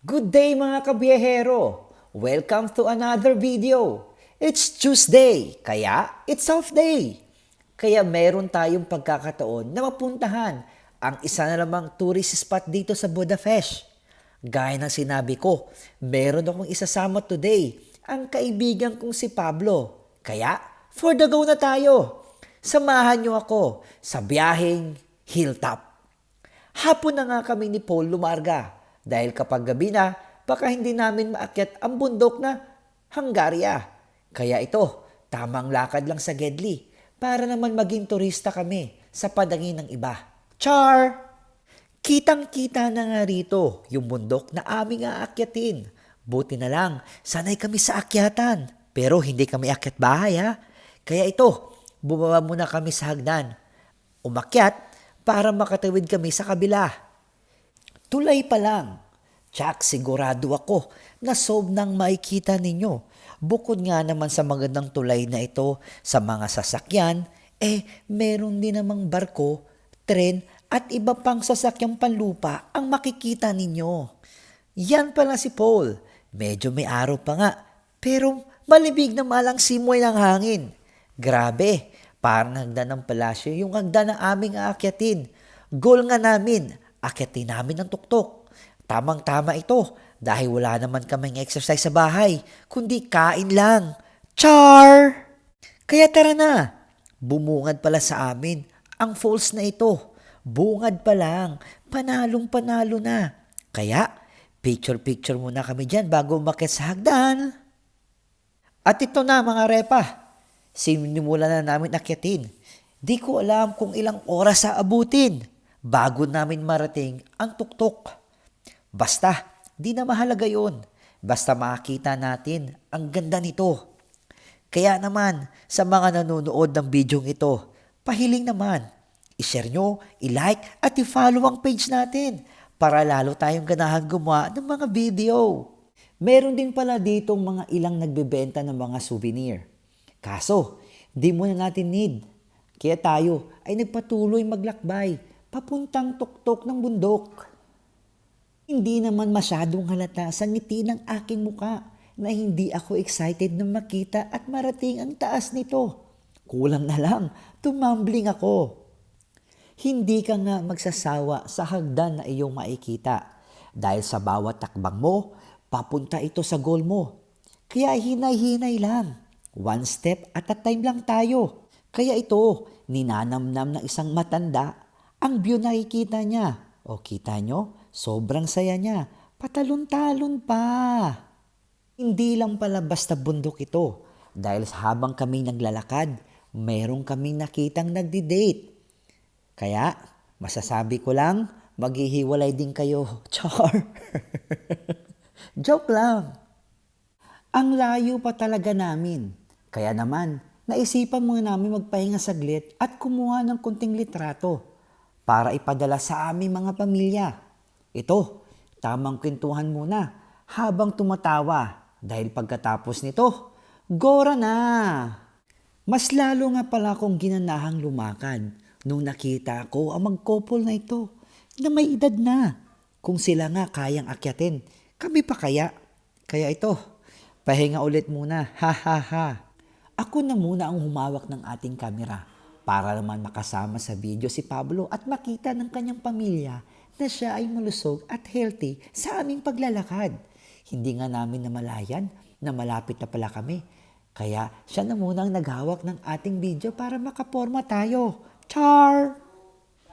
Good day mga kabiyahero! Welcome to another video. It's Tuesday, kaya it's off day. Kaya meron tayong pagkakataon na mapuntahan ang isa na lamang tourist spot dito sa Budapest. Gaya ng sinabi ko, meron akong isasama today, ang kaibigan kong si Pablo. Kaya, for the go na tayo! Samahan niyo ako sa biyaheng hilltop. Hapon na nga kami ni Paul lumarga dahil kapag gabi na, baka hindi namin maakyat ang bundok na Hungaria. Kaya ito, tamang lakad lang sa Gedli para naman maging turista kami sa padangin ng iba. Char! Kitang-kita na nga rito yung bundok na aming aakyatin. Buti na lang, sanay kami sa akyatan. Pero hindi kami akyat bahay ha. Kaya ito, bumaba muna kami sa hagdan. Umakyat para makatawid kami sa kabila. Tulay pa lang. Tsak, sigurado ako na sobrang makikita ninyo. Bukod nga naman sa magandang tulay na ito sa mga sasakyan, meron din namang barko, tren at iba pang sasakyang panlupa ang makikita ninyo. Yan pala si Paul. Medyo may araw pa nga, pero malibig na malang simoy ng hangin. Grabe, parang hagdan ng palasyo yung hagdan na aming aakyatin. Goal nga namin, akyatin namin ang tuktok. Tamang-tama ito dahil wala naman kaming exercise sa bahay, kundi kain lang. Char! Kaya tara na, bumungad pala sa amin ang falls na ito. Bungad pa lang, panalong-panalo na. Kaya, picture-picture muna kami dyan bago umakyat sa hagdan. At ito na mga repa, sinimulan na namin akyatin. Di ko alam kung ilang oras sa abutin bago namin marating ang tuktok. Basta, di na mahalaga yun. Basta makita natin ang ganda nito. Kaya naman, sa mga nanonood ng video ito, pahiling naman, i-share nyo, i-like at i-follow ang page natin para lalo tayong ganahan gumawa ng mga video. Meron din pala ditong mga ilang nagbebenta ng mga souvenir. Kaso, di muna natin need. Kaya tayo ay nagpatuloy maglakbay papuntang tuktok ng bundok. Hindi naman masyadong halata sa ngiti ng aking muka na hindi ako excited na makita at marating ang taas nito. Kulang na lang, tumambling ako. Hindi ka nga magsasawa sa hagdan na iyong makikita dahil sa bawat takbang mo, papunta ito sa goal mo. Kaya hinay-hinay lang. One step at a time lang tayo. Kaya ito, ninanamnam ng isang matanda ang view na nakikita niya. O kita nyo, sobrang saya niya. Patalon-talon pa. Hindi lang pala basta bundok ito. Dahil habang kami naglalakad, mayroong kaming nakitang nagdi-date. Kaya, masasabi ko lang, maghihiwalay din kayo. Char! Joke lang. Ang layo pa talaga namin. Kaya naman, naisipan muna namin magpahinga saglit at kumuha ng kunting litrato para ipadala sa aming mga pamilya. Ito, tamang kwentuhan muna habang tumatawa dahil pagkatapos nito, gora na! Mas lalo nga pala akong ginanahang lumakad nung nakita ko ang mag-couple na ito na may edad na. Kung sila nga kayang akyatin, kami pa kaya? Kaya ito, pahinga ulit muna, ha ha ha. Ako na muna ang humawak ng ating kamera para naman makasama sa video si Pablo at makita ng kanyang pamilya na siya ay malusog at healthy sa aming paglalakad. Hindi nga namin namalayan na malapit na pala kami. Kaya siya na muna ang naghawak ng ating video para makaporma tayo. Char!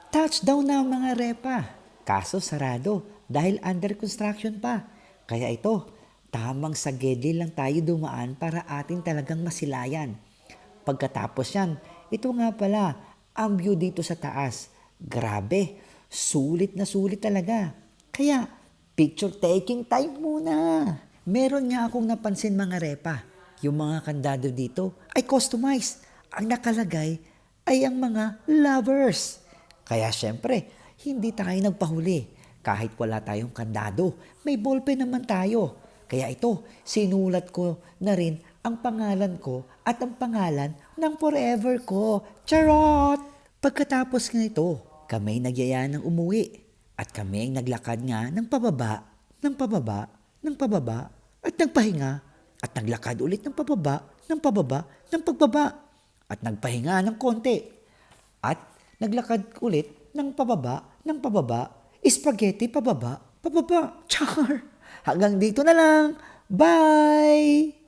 Touchdown na mga repa. Kaso sarado dahil under construction pa. Kaya ito, tamang sa Gedli lang tayo dumaan para atin talagang masilayan. Pagkatapos yan, ito nga pala, ang view dito sa taas. Grabe, sulit na sulit talaga. Kaya, picture taking time muna. Meron nga akong napansin mga repa. Yung mga kandado dito ay customized. Ang nakalagay ay ang mga lovers. Kaya syempre, hindi tayo nagpahuli. Kahit wala tayong kandado, may ballpen naman tayo. Kaya ito, sinulat ko na rin ang pangalan ko at ang pangalan ng forever ko. Charot! Pagkatapos nga ito, kami nagyaya ng umuwi at kami ang naglakad nga ng pababa ng pababa, ng pababa, at nagpahinga, at naglakad ulit ng pababa, ng pababa, ng pagbaba, at nagpahinga ng konti, at naglakad ulit ng pababa, spaghetti pababa, pababa, char. Hanggang dito na lang. Bye!